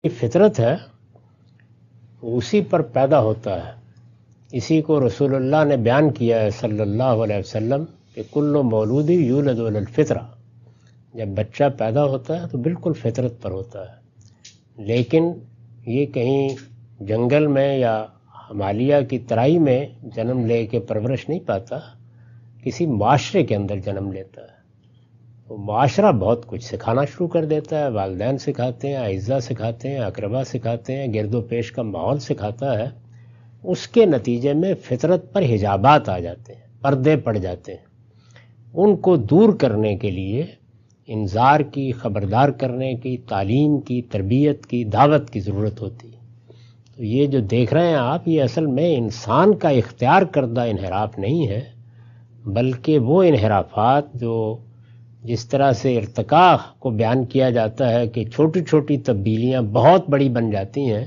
فطرت ہے اسی پر پیدا ہوتا ہے. اسی کو رسول اللہ نے بیان کیا ہے صلی اللہ علیہ وسلم کہ کل مولود یولد علی الفطرہ. جب بچہ پیدا ہوتا ہے تو بالکل فطرت پر ہوتا ہے، لیکن یہ کہیں جنگل میں یا ہمالیہ کی ترائی میں جنم لے کے پرورش نہیں پاتا، کسی معاشرے کے اندر جنم لیتا ہے. تو معاشرہ بہت کچھ سکھانا شروع کر دیتا ہے، والدین سکھاتے ہیں، اعزہ سکھاتے ہیں، اقربا سکھاتے ہیں، گرد و پیش کا ماحول سکھاتا ہے. اس کے نتیجے میں فطرت پر حجابات آ جاتے ہیں، پردے پڑ جاتے ہیں. ان کو دور کرنے کے لیے انذار کی، خبردار کرنے کی، تعلیم کی، تربیت کی، دعوت کی ضرورت ہوتی ہے. تو یہ جو دیکھ رہے ہیں آپ، یہ اصل میں انسان کا اختیار کردہ انحراف نہیں ہے، بلکہ وہ انحرافات جو جس طرح سے ارتقاء کو بیان کیا جاتا ہے کہ چھوٹی چھوٹی تبدیلیاں بہت بڑی بن جاتی ہیں،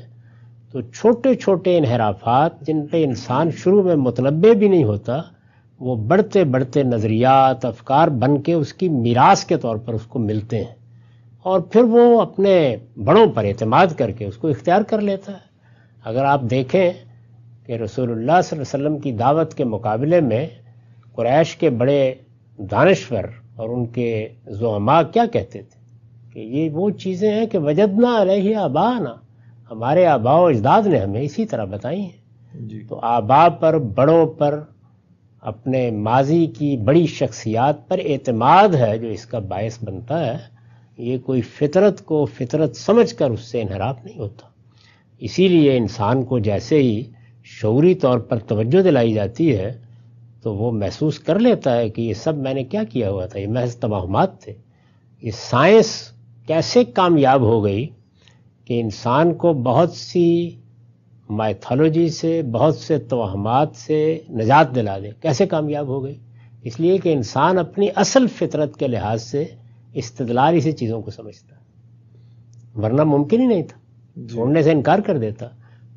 تو چھوٹے چھوٹے انحرافات جن پہ انسان شروع میں متنبع بھی نہیں ہوتا، وہ بڑھتے بڑھتے نظریات، افکار بن کے اس کی میراث کے طور پر اس کو ملتے ہیں، اور پھر وہ اپنے بڑوں پر اعتماد کر کے اس کو اختیار کر لیتا ہے. اگر آپ دیکھیں کہ رسول اللہ صلی اللہ علیہ وسلم کی دعوت کے مقابلے میں قریش کے بڑے دانشور اور ان کے زعماء کیا کہتے تھے کہ یہ وہ چیزیں ہیں کہ وجدنا علیہ آباءنا، ہمارے آباء و اجداد نے ہمیں اسی طرح بتائی ہیں. جی. تو آباء پر، بڑوں پر، اپنے ماضی کی بڑی شخصیات پر اعتماد ہے جو اس کا باعث بنتا ہے. یہ کوئی فطرت کو فطرت سمجھ کر اس سے انحراف نہیں ہوتا. اسی لیے انسان کو جیسے ہی شعوری طور پر توجہ دلائی جاتی ہے تو وہ محسوس کر لیتا ہے کہ یہ سب میں نے کیا کیا ہوا تھا، یہ محض توہمات تھے. یہ سائنس کیسے کامیاب ہو گئی کہ انسان کو بہت سی مائتھالوجی سے، بہت سے توہمات سے نجات دلا دے. کیسے کامیاب ہو گئی؟ اس لیے کہ انسان اپنی اصل فطرت کے لحاظ سے استدلال اسی چیزوں کو سمجھتا ہے، ورنہ ممکن ہی نہیں تھا، چھوڑنے سے انکار کر دیتا.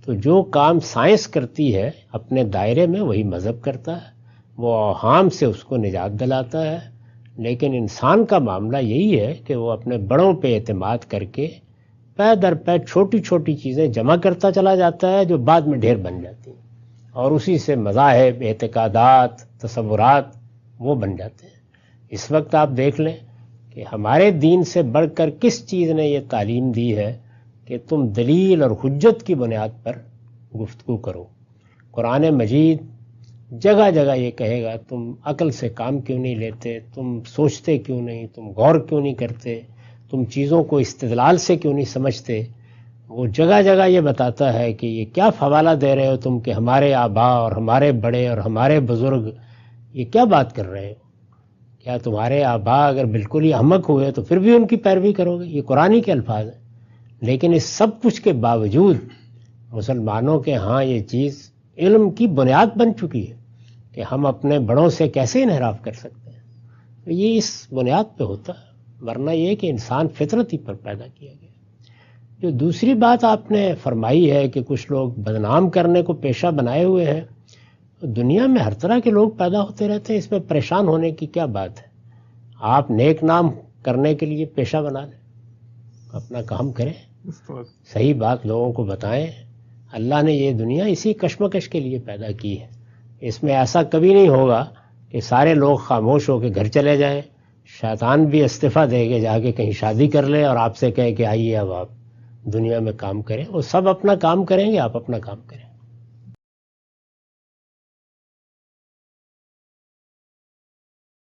تو جو کام سائنس کرتی ہے اپنے دائرے میں وہی مذہب کرتا ہے، وہ اوہام سے اس کو نجات دلاتا ہے. لیکن انسان کا معاملہ یہی ہے کہ وہ اپنے بڑوں پہ اعتماد کر کے پے در پے چھوٹی چھوٹی چیزیں جمع کرتا چلا جاتا ہے جو بعد میں ڈھیر بن جاتی ہیں، اور اسی سے مذاہب، اعتقادات، تصورات وہ بن جاتے ہیں. اس وقت آپ دیکھ لیں کہ ہمارے دین سے بڑھ کر کس چیز نے یہ تعلیم دی ہے کہ تم دلیل اور حجت کی بنیاد پر گفتگو کرو. قرآن مجید جگہ جگہ یہ کہے گا تم عقل سے کام کیوں نہیں لیتے، تم سوچتے کیوں نہیں، تم غور کیوں نہیں کرتے، تم چیزوں کو استدلال سے کیوں نہیں سمجھتے. وہ جگہ جگہ یہ بتاتا ہے کہ یہ کیا حوالہ دے رہے ہو تم کہ ہمارے آباء اور ہمارے بڑے اور ہمارے بزرگ، یہ کیا بات کر رہے ہو؟ کیا تمہارے آباء اگر بالکل ہی احمق ہوئے تو پھر بھی ان کی پیروی کرو گے؟ یہ قرآن کے الفاظ ہیں. لیکن اس سب کچھ کے باوجود مسلمانوں کے ہاں یہ چیز علم کی بنیاد بن چکی ہے کہ ہم اپنے بڑوں سے کیسے انحراف کر سکتے ہیں. تو یہ اس بنیاد پہ ہوتا ہے، ورنہ یہ کہ انسان فطرت ہی پر پیدا کیا گیا. جو دوسری بات آپ نے فرمائی ہے کہ کچھ لوگ بدنام کرنے کو پیشہ بنائے ہوئے ہیں، دنیا میں ہر طرح کے لوگ پیدا ہوتے رہتے ہیں، اس میں پریشان ہونے کی کیا بات ہے؟ آپ نیک نام کرنے کے لیے پیشہ بنا لیں، اپنا کام کریں، صحیح بات لوگوں کو بتائیں. اللہ نے یہ دنیا اسی کشمکش کے لیے پیدا کی ہے. اس میں ایسا کبھی نہیں ہوگا کہ سارے لوگ خاموش ہو کے گھر چلے جائیں، شیطان بھی استعفیٰ دے کے جا کے کہیں شادی کر لے اور آپ سے کہے کہ آئیے اب آپ دنیا میں کام کریں. وہ سب اپنا کام کریں گے، آپ اپنا کام کریں.